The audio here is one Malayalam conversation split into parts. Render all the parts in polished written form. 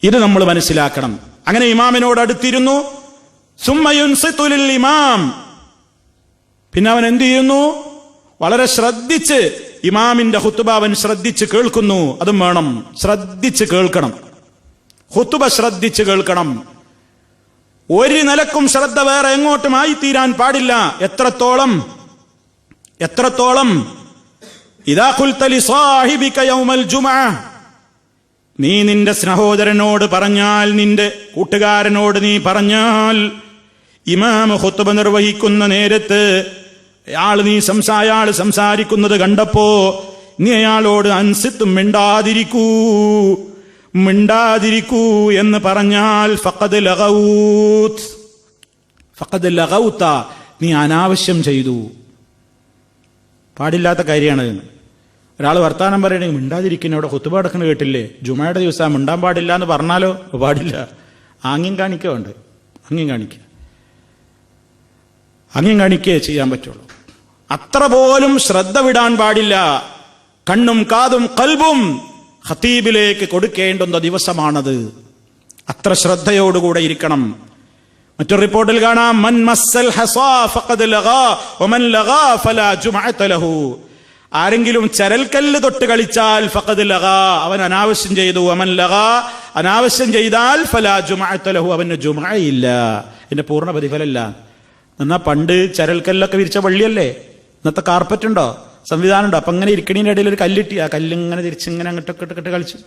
ഇത് നമ്മൾ മനസ്സിലാക്കണം. അങ്ങനെ ഇമാമിനോട് അടുത്തിരുന്നു. സുമ്മയുൻസിതുൽ ഇമാം, പിന്നെ അവൻ എന്ത് ചെയ്യുന്നു? വളരെ ശ്രദ്ധിച്ച് ഇമാമിന്റെ ഖുതുബ അവൻ ശ്രദ്ധിച്ച് കേൾക്കുന്നു. അതും വേണം, ശ്രദ്ധിച്ച് കേൾക്കണം. ഖുതുബ ശ്രദ്ധിച്ച് കേൾക്കണം. ഒരു നിലക്കും ശ്രദ്ധ വേറെ എങ്ങോട്ടും ആയിത്തീരാൻ പാടില്ല. എത്രത്തോളം ഇദാ ഖുൽത ലിസാഹിബിക യൗമൽ ജുമുഅ, നീ നിന്റെ സഹോദരനോട് പറഞ്ഞാൽ, നിന്റെ കൂട്ടുകാരനോട് നീ പറഞ്ഞാൽ, ഇമാം ഖുതുബ നിർവഹിക്കുന്ന നേരത്ത് അയാൾ സംസാരിക്കുന്നത് കണ്ടപ്പോ നീ അയാളോട് അൻസിത്ത് മിണ്ടാതിരിക്കൂ എന്ന് പറഞ്ഞാൽ ഫഖദ് ലഗൗത, നീ അനാവശ്യം ചെയ്തു. പാടില്ലാത്ത കാര്യമാണ്. ഒരാൾ വർത്താനം പറയണെങ്കിൽ മിണ്ടാതിരിക്കുന്ന, അവിടെ ഖുതുബ നടക്കുന്നത് കേട്ടില്ലേ, ജുമയുടെ ദിവസം മിണ്ടാൻ പാടില്ല എന്ന് പറഞ്ഞാലോ? പാടില്ല. ആംഗ്യം കാണിക്കുന്നുണ്ട്, ആംഗ്യം കാണിക്കേ ചെയ്യാൻ പറ്റുള്ളൂ. അത്ര പോലും ശ്രദ്ധ വിടാൻ പാടില്ല. കണ്ണും കാതും ഖൽബും ഖതീബിലേക്ക് കൊടുക്കേണ്ടുന്ന ദിവസമാണത്. അത്ര ശ്രദ്ധയോടുകൂടെ ഇരിക്കണം. മറ്റൊരു റിപ്പോർട്ടിൽ കാണാം, മൻ മസ്സൽ ഹസാ ഫഖദ് ലഗാ വമൻ ലഗാ ഫലാ ജുമഅത ലഹു, ആരെങ്കിലും ചരൽക്കല്ല് തൊട്ട് കളിച്ചാൽ ഫഖദ് ലഗാ, അവൻ അനാവശ്യം ചെയ്തു. വമൻ ലഗാ, അനാവശ്യം ചെയ്താൽ ഫലാ ജുമഅത ലഹു, അവന് ജുമഅയില്ല, ഇതിന്റെ പൂർണ്ണ പ്രതിഫലമില്ല. എന്നാ പണ്ട് ചരൽക്കല്ലൊക്കെ വിരിച്ച പള്ളിയല്ലേ, ഇന്നത്തെ കാർപ്പറ്റ് ഉണ്ടോ, സംവിധാനം ഉണ്ടോ? അപ്പൊ അങ്ങനെ ഇരിക്കണീന്റെ ഇടയിൽ ഒരു കല്ലിട്ടി, ആ കല്ലിങ്ങനെ തിരിച്ചിങ്ങനെ അങ്ങോട്ടൊക്കെ ഇട്ട് കളിച്ചു.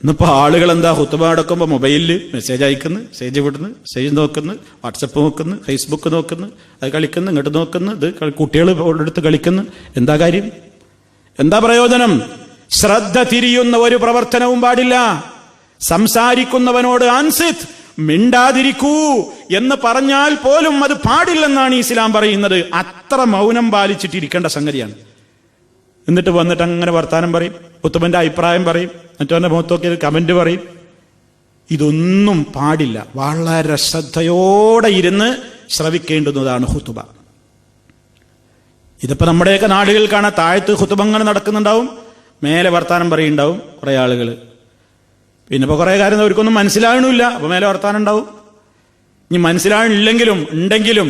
ഇന്നിപ്പോ ആളുകൾ എന്താ, ഖുതുബ നടക്കുമ്പോ മൊബൈലിൽ മെസ്സേജ് അയക്കുന്നു, മെസ്സേജ് വിടുന്നു, മെസ്സേജ് നോക്കുന്നു, വാട്സപ്പ് നോക്കുന്നു, ഫേസ്ബുക്ക് നോക്കുന്നു, അത് കളിക്കുന്നു, ഇങ്ങോട്ട് നോക്കുന്നു, ഇത് കുട്ടികൾ എടുത്ത് കളിക്കുന്നു. എന്താ കാര്യം? എന്താ പ്രയോജനം? ശ്രദ്ധ തിരിയുന്ന ഒരു പ്രവർത്തനവും പാടില്ല. സംസാരിക്കുന്നവനോട് അൻസിത്, മിണ്ടാതിരിക്കൂ എന്ന് പറഞ്ഞാൽ പോലും അത് പാടില്ലെന്നാണ് ഇസ്ലാം പറയുന്നത്. അത്ര മൗനം പാലിച്ചിട്ടിരിക്കേണ്ട സംഗതിയാണ്. എന്നിട്ട് വന്നിട്ട് അങ്ങനെ വർത്താനം പറയും, ഖുതുബന്റെ അഭിപ്രായം പറയും, മറ്റവന്റെ മുഖത്തൊക്കെ കമന്റ് പറയും. ഇതൊന്നും പാടില്ല. വളരെ ശ്രദ്ധയോടെ ഇരുന്ന് ശ്രവിക്കേണ്ടുന്നതാണ് ഖുതുബ. ഇതിപ്പോ നമ്മുടെയൊക്കെ നാടുകളിൽ കാണാൻ താഴത്ത് ഖുതുബ അങ്ങനെ നടക്കുന്നുണ്ടാവും, മേലെ വർത്താനം പറയുന്നുണ്ടാവും കുറെ ആളുകൾ. പിന്നെ ഇപ്പൊ കുറെ കാര്യം അവർക്കൊന്നും മനസ്സിലാകണില്ല, അപ്പൊ മേലെ വർത്താനം ഉണ്ടാവും. ഇനി ഉണ്ടെങ്കിലും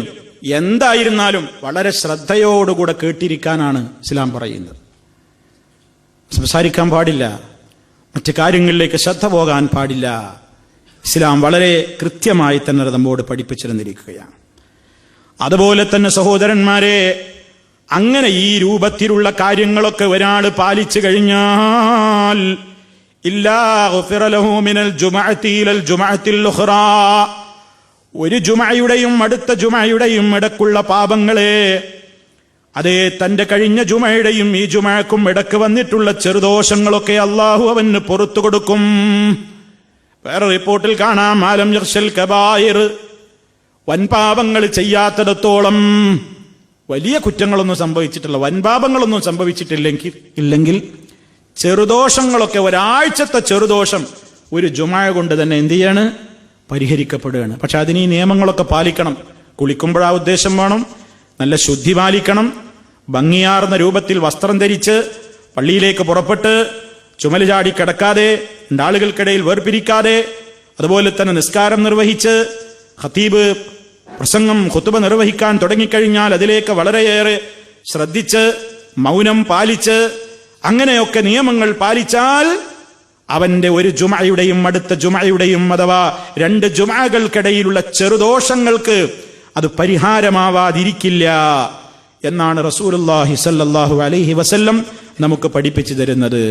എന്തായിരുന്നാലും വളരെ ശ്രദ്ധയോടുകൂടെ കേട്ടിരിക്കാനാണ് ഇസ്ലാം പറയുന്നത്. സംസാരിക്കാൻ പാടില്ല, മറ്റു കാര്യങ്ങളിലേക്ക് ശ്രദ്ധ പോകാൻ പാടില്ല. ഇസ്ലാം വളരെ കൃത്യമായി തന്നെ നമ്മോട് പഠിപ്പിച്ചിരുന്നിരിക്കുകയാണ്. അതുപോലെ തന്നെ സഹോദരന്മാരെ, അങ്ങനെ ഈ രൂപത്തിലുള്ള കാര്യങ്ങളൊക്കെ ഒരാൾ പാലിച്ചു കഴിഞ്ഞാൽ ഇല്ലാ ഗുഫിറ ലഹു മിനൽ ജുമുഅത്തി ഇലൽ ജുമുഅത്തിൽ ഉഖ്റാ, ഒരു ജുമഅയുടെയും അടുത്ത ജുമഅയുടെയും ഇടക്കുള്ള പാപങ്ങളെ, അതേ തന്റെ കഴിഞ്ഞ ജുമഅയുടെയും ഈ ജുമഅക്കും ഇടക്ക് വന്നിട്ടുള്ള ചെറുദോഷങ്ങളൊക്കെ അള്ളാഹു അവന് പുറത്തു കൊടുക്കും. വേറെ റിപ്പോർട്ടിൽ കാണാം, മാലം യർശൽ കബായിർ, വൻപാപങ്ങൾ ചെയ്യാത്തിടത്തോളം, വലിയ കുറ്റങ്ങളൊന്നും സംഭവിച്ചിട്ടില്ല, വൻപാപങ്ങളൊന്നും സംഭവിച്ചിട്ടില്ലെങ്കിൽ ചെറുദോഷങ്ങളൊക്കെ, ഒരാഴ്ചത്തെ ചെറുദോഷം ഒരു ജുമഅ കൊണ്ട് തന്നെ എന്ത് ചെയ്യാണ്? പരിഹരിക്കപ്പെടുകയാണ്. പക്ഷെ അതിന് ഈ നിയമങ്ങളൊക്കെ പാലിക്കണം. കുളിക്കുമ്പോഴാ ഉദ്ദേശം വേണം, നല്ല ശുദ്ധി പാലിക്കണം, ഭംഗിയാർന്ന രൂപത്തിൽ വസ്ത്രം ധരിച്ച് പള്ളിയിലേക്ക് പുറപ്പെട്ട് ചുമല് ചാടി കിടക്കാതെ, രണ്ടാളുകൾക്കിടയിൽ വേർപിരിക്കാതെ, അതുപോലെ തന്നെ നിസ്കാരം നിർവഹിച്ച് ഖതീബ് ഖുതുബ നിർവഹിക്കാൻ തുടങ്ങിക്കഴിഞ്ഞാൽ അതിലേക്ക് വളരെയേറെ ശ്രദ്ധിച്ച് മൗനം പാലിച്ച് അങ്ങനെയൊക്കെ നിയമങ്ങൾ പാലിച്ചാൽ അവന്റെ ഒരു ജുമഅയുടെയും അടുത്ത ജുമഅയുടെയും അഥവാ രണ്ട് ജുമഅകൾക്കിടയിലുള്ള ചെറുദോഷങ്ങൾക്ക് അത് പരിഹാരമാവാതിരിക്കില്ല എന്നാണ് റസൂലുള്ളാഹി സ്വല്ലല്ലാഹു അലൈഹി വസല്ലം നമുക്ക് പഠിപ്പിച്ചു തരുന്നത്.